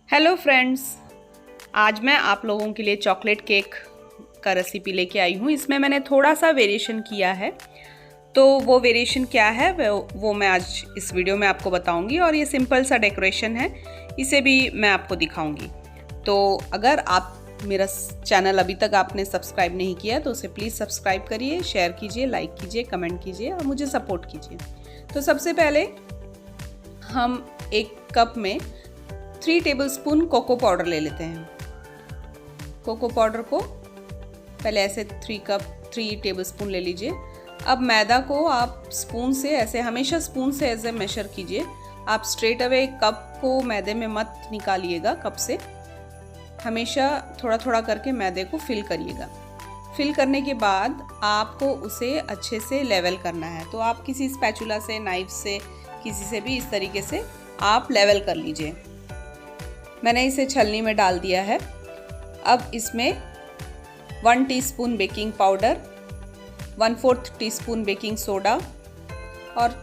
Hello friends, आज मैं आप लोगों के लिए चॉकलेट केक का रेसिपी लेके आई हूँ। इसमें मैंने थोड़ा सा वेरिएशन किया है, तो वो वेरिएशन क्या है वो मैं आज इस वीडियो में आपको बताऊंगी। और ये सिंपल सा डेकोरेशन है, इसे भी मैं आपको दिखाऊंगी। तो अगर आप मेरा चैनल अभी तक आपने सब्सक्राइब नहीं किया तो उसे प्लीज़ सब्सक्राइब करिए, शेयर कीजिए, लाइक कीजिए, कमेंट कीजिए और मुझे सपोर्ट कीजिए। तो सबसे पहले हम एक कप में 3 टेबलस्पून कोको पाउडर ले लेते हैं। कोको पाउडर को पहले ऐसे 3 टेबलस्पून ले लीजिए। अब मैदा को आप स्पून से ऐसे, हमेशा स्पून से ऐसे मेजर कीजिए। आप स्ट्रेट अवे कप को मैदे में मत निकालिएगा कप से, हमेशा थोड़ा थोड़ा करके मैदे को फिल करिएगा। फिल करने के बाद आपको उसे अच्छे से लेवल करना है। तो आप किसी स्पैचुला से, नाइफ से, किसी से भी इस तरीके से आप लेवल कर लीजिए। मैंने इसे छलनी में डाल दिया है। अब इसमें 1 teaspoon baking powder, 1/4 teaspoon baking soda और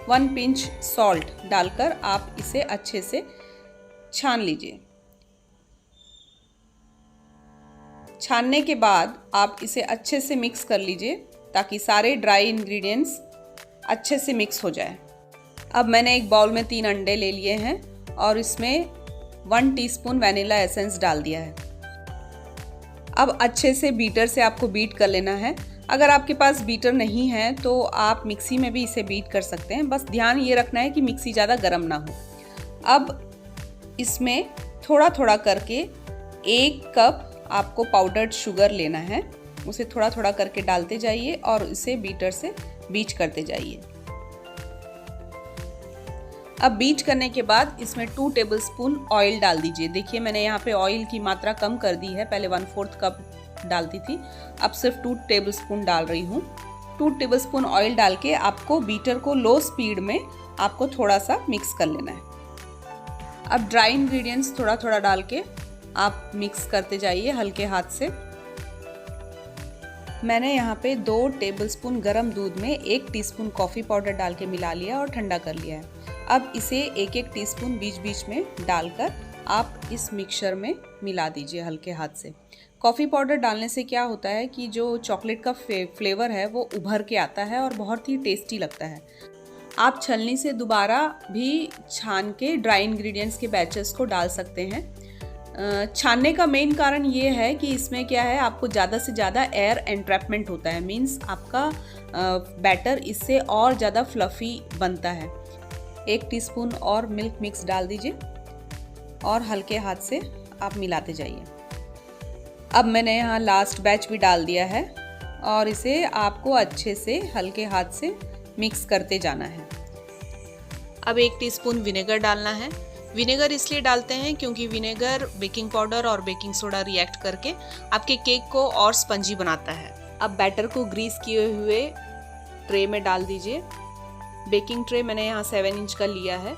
1 पिंच सॉल्ट डालकर आप इसे अच्छे से छान लीजिए। छानने के बाद आप इसे अच्छे से मिक्स कर लीजिए ताकि सारे ड्राई इंग्रेडिएंट्स अच्छे से मिक्स हो जाए। अब मैंने एक बाउल में 3 अंडे ले लिए हैं और इसमें 1 टीस्पून वैनिला एसेंस डाल दिया है। अब अच्छे से बीटर से आपको बीट कर लेना है। अगर आपके पास बीटर नहीं है तो आप मिक्सी में भी इसे बीट कर सकते हैं, बस ध्यान ये रखना है कि मिक्सी ज़्यादा गर्म ना हो। अब इसमें थोड़ा थोड़ा करके 1 कप आपको पाउडर्ड शुगर लेना है, उसे थोड़ा थोड़ा करके डालते जाइए और इसे बीटर से बीट करते जाइए। अब बीट करने के बाद इसमें 2 टेबलस्पून ऑयल डाल दीजिए। देखिए मैंने यहाँ पे ऑयल की मात्रा कम कर दी है, पहले 1/4 कप डालती थी, अब सिर्फ 2 टेबलस्पून डाल रही हूँ। 2 टेबलस्पून ऑयल डाल के आपको बीटर को लो स्पीड में आपको थोड़ा सा मिक्स कर लेना है। अब ड्राई इंग्रेडिएंट्स थोड़ा थोड़ा डाल के आप मिक्स करते जाइए हल्के हाथ से। मैंने यहाँ पे 2 टेबलस्पून गर्म दूध में 1 टीस्पून कॉफ़ी पाउडर डाल के मिला लिया और ठंडा कर लिया है। अब इसे 1-1 टीस्पून बीच बीच में डालकर आप इस मिक्सचर में मिला दीजिए हल्के हाथ से। कॉफ़ी पाउडर डालने से क्या होता है कि जो चॉकलेट का फ्लेवर है वो उभर के आता है और बहुत ही टेस्टी लगता है। आप छलनी से दोबारा भी छान के ड्राई इंग्रेडिएंट्स के बैचेस को डाल सकते हैं। छानने का मेन कारण ये है कि इसमें क्या है, आपको ज़्यादा से ज़्यादा एयर एंट्रैपमेंट होता है, मीन्स आपका बैटर इससे और ज़्यादा फ्लफ़ी बनता है। 1 टीस्पून और मिल्क मिक्स डाल दीजिए और हल्के हाथ से आप मिलाते जाइए। अब मैंने यहाँ लास्ट बैच भी डाल दिया है और इसे आपको अच्छे से हल्के हाथ से मिक्स करते जाना है। अब 1 टीस्पून विनेगर डालना है। विनेगर इसलिए डालते हैं क्योंकि विनेगर बेकिंग पाउडर और बेकिंग सोडा रिएक्ट करके आपके केक को और स्पंजी बनाता है। अब बैटर को ग्रीस किए हुए ट्रे में डाल दीजिए। बेकिंग ट्रे मैंने यहाँ 7 इंच का लिया है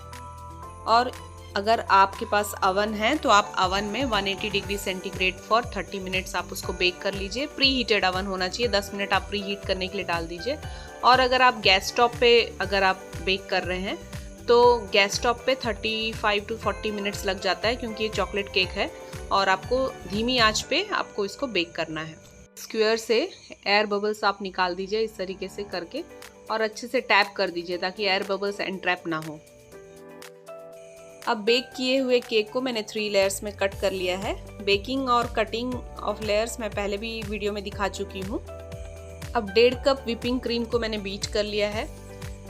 और अगर आपके पास अवन है तो आप अवन में 180 डिग्री सेंटीग्रेड फॉर 30 मिनट्स आप उसको बेक कर लीजिए। प्री हीटेड अवन होना चाहिए, 10 मिनट आप प्री हीट करने के लिए डाल दीजिए। और अगर आप गैस स्टॉव पे अगर आप बेक कर रहे हैं तो गैस स्टॉव पे 35 to 40 मिनट्स लग जाता है, क्योंकि ये चॉकलेट केक है और आपको धीमी आंच पे आपको इसको बेक करना है। स्क्वायर से एयर बबल्स आप निकाल दीजिए इस तरीके से करके और अच्छे से टैप कर दीजिए ताकि एयर बबल्स एंट्रैप ना हो। अब बेक किए हुए केक को मैंने 3 लेयर्स में कट कर लिया है। बेकिंग और कटिंग ऑफ लेयर्स मैं पहले भी वीडियो में दिखा चुकी हूँ। अब 1.5 कप व्हिपिंग क्रीम को मैंने बीट कर लिया है।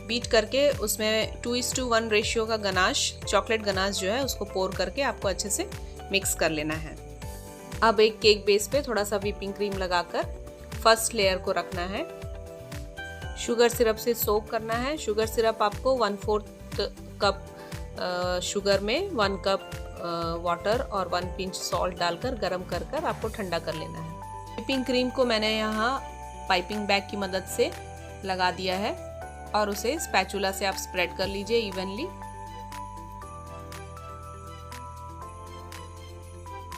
बीट करके उसमें 2:1 रेशियो का गनाश, चॉकलेट गनाश जो है उसको पोर करके आपको अच्छे से मिक्स कर लेना है। अब एक केक बेस पे थोड़ा सा व्हिपिंग क्रीम लगाकर फर्स्ट लेयर को रखना है। शुगर सिरप से सोक करना है। शुगर सिरप आपको 1/4 कप शुगर में 1 कप वाटर और 1 पिंच सॉल्ट डालकर गर्म कर कर आपको ठंडा कर लेना है। व्हिपिंग क्रीम को मैंने यहाँ पाइपिंग बैग की मदद से लगा दिया है और उसे स्पैचुला से आप स्प्रेड कर लीजिए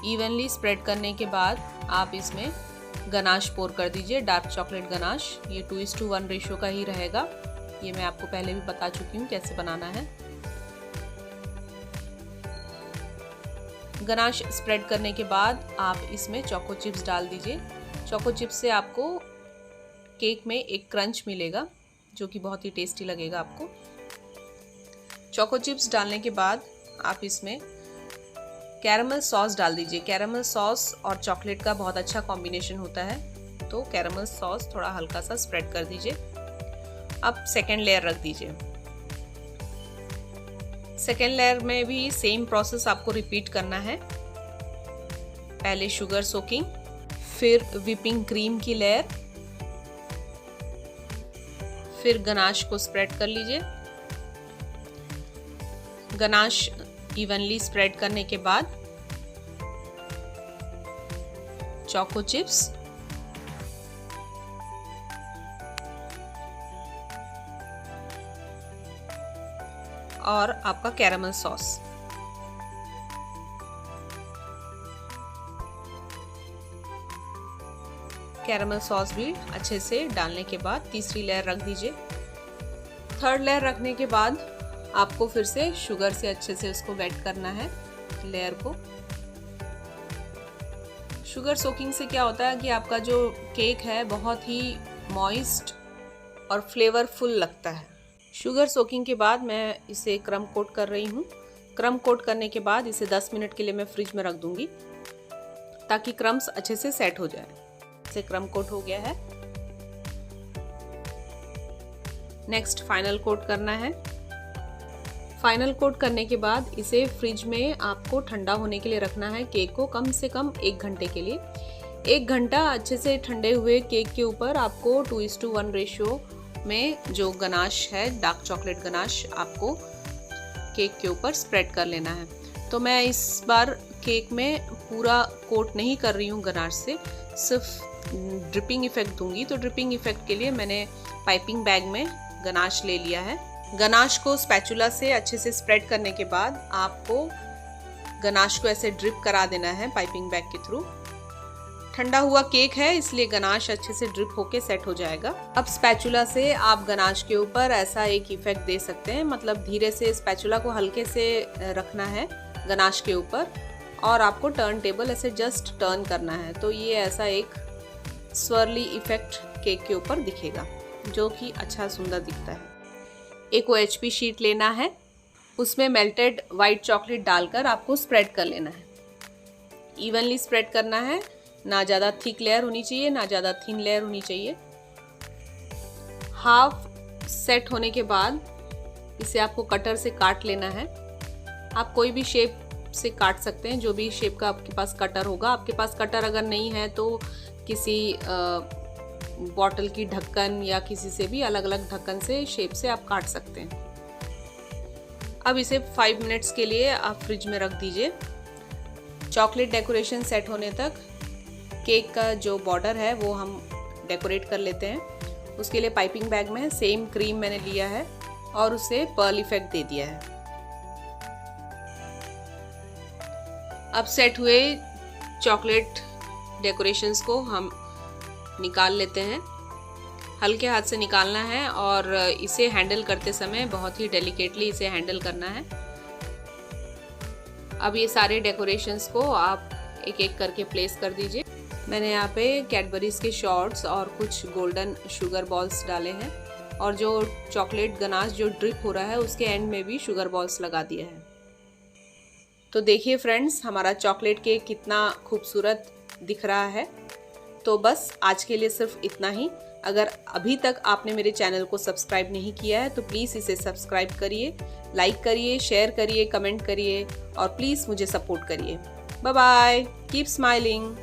इवनली स्प्रेड करने के बाद आप इसमें गनाश पोर कर दीजिए, डार्क चॉकलेट गनाश। ये 2:1 रेशियो का ही रहेगा। ये मैं आपको पहले भी बता चुकी हूँ कैसे बनाना है। गनाश स्प्रेड करने के बाद आप इसमें चोको चिप्स डाल दीजिए। चोको चिप्स से आपको केक में एक क्रंच मिलेगा जो कि बहुत ही टेस्टी लगेगा आपको। चोको चिप्स डालने के बाद आप इसमें कैरमल सॉस डाल दीजिए। कैरमल सॉस और चॉकलेट का बहुत अच्छा कॉम्बिनेशन होता है, तो कैरमल सॉस थोड़ा हल्का सा स्प्रेड कर दीजिए। अब सेकेंड लेयर रख दीजिए। सेकेंड लेयर में भी सेम प्रोसेस आपको रिपीट करना है। पहले शुगर सोकिंग, फिर व्हिपिंग क्रीम की लेयर, फिर गनाश को स्प्रेड कर लीजिए। गनाश इवनली स्प्रेड करने के बाद चोको चिप्स, और आपका कैरमल सॉस। कैरमल सॉस भी अच्छे से डालने के बाद तीसरी लेयर रख दीजिए। थर्ड लेयर रखने के बाद आपको फिर से शुगर से अच्छे से उसको वेट करना है लेयर को। शुगर सोकिंग से क्या होता है कि आपका जो केक है बहुत ही मॉइस्ट और फ्लेवरफुल लगता है। शुगर सोकिंग के बाद मैं इसे क्रम कोट कर रही हूँ। क्रम कोट करने के बाद इसे 10 मिनट के लिए मैं फ्रिज में रख दूंगी ताकि क्रम्स अच्छे से सेट हो जाए। इसे क्रम कोट हो गया है। नेक्स्ट फाइनल कोट करना है। फाइनल कोट करने के बाद इसे फ्रिज में आपको ठंडा होने के लिए रखना है केक को, कम से कम 1 घंटे के लिए। 1 घंटा अच्छे से ठंडे हुए केक के ऊपर आपको 2:1 रेशियो में जो गनाश है, डार्क चॉकलेट गनाश, आपको केक के ऊपर स्प्रेड कर लेना है। तो मैं इस बार केक में पूरा कोट नहीं कर रही हूँ गनाश से, सिर्फ ड्रिपिंग इफेक्ट दूंगी। तो ड्रिपिंग इफेक्ट के लिए मैंने पाइपिंग बैग में गनाश ले लिया है। गनाश को स्पैचुला से अच्छे से स्प्रेड करने के बाद आपको गनाश को ऐसे ड्रिप करा देना है पाइपिंग बैग के थ्रू। ठंडा हुआ केक है इसलिए गनाश अच्छे से ड्रिप होके सेट हो जाएगा। अब स्पैचुला से आप गनाश के ऊपर ऐसा एक इफेक्ट दे सकते हैं, मतलब धीरे से स्पैचुला को हल्के से रखना है गनाश के ऊपर और आपको टर्न टेबल ऐसे जस्ट टर्न करना है। तो ये ऐसा एक स्वर्ली इफेक्ट केक के ऊपर दिखेगा जो कि अच्छा सुंदर दिखता है। एक OHP शीट लेना है, उसमें मेल्टेड वाइट चॉकलेट डालकर आपको स्प्रेड कर लेना है। इवनली स्प्रेड करना है, ना ज़्यादा थिक लेयर होनी चाहिए ना ज़्यादा थिन लेयर होनी चाहिए। हाफ सेट होने के बाद इसे आपको कटर से काट लेना है। आप कोई भी शेप से काट सकते हैं, जो भी शेप का आपके पास कटर होगा। आपके पास कटर अगर नहीं है तो किसी बॉटल की ढक्कन या किसी से भी अलग अलग ढक्कन से शेप से आप काट सकते हैं। अब इसे 5 मिनट्स के लिए आप फ्रिज में रख दीजिए। चॉकलेट डेकोरेशन सेट होने तक केक का जो बॉर्डर है वो हम डेकोरेट कर लेते हैं। उसके लिए पाइपिंग बैग में सेम क्रीम मैंने लिया है और उसे पर्ल इफेक्ट दे दिया है। अब सेट हुए चॉकलेट डेकोरेशंस को हम निकाल लेते हैं। हल्के हाथ से निकालना है और इसे हैंडल करते समय बहुत ही डेलिकेटली इसे हैंडल करना है। अब ये सारे डेकोरेशंस को आप एक एक करके प्लेस कर दीजिए। मैंने यहाँ पे कैडबरीज के शॉर्ट्स और कुछ गोल्डन शुगर बॉल्स डाले हैं और जो चॉकलेट गनाश जो ड्रिप हो रहा है उसके एंड में भी शुगर बॉल्स लगा दिया है। तो देखिए फ्रेंड्स, हमारा चॉकलेट केक कितना खूबसूरत दिख रहा है। तो बस आज के लिए सिर्फ इतना ही। अगर अभी तक आपने मेरे चैनल को सब्सक्राइब नहीं किया है तो प्लीज़ इसे सब्सक्राइब करिए, लाइक करिए, शेयर करिए, कमेंट करिए और प्लीज़ मुझे सपोर्ट करिए। Bye bye, keep smiling.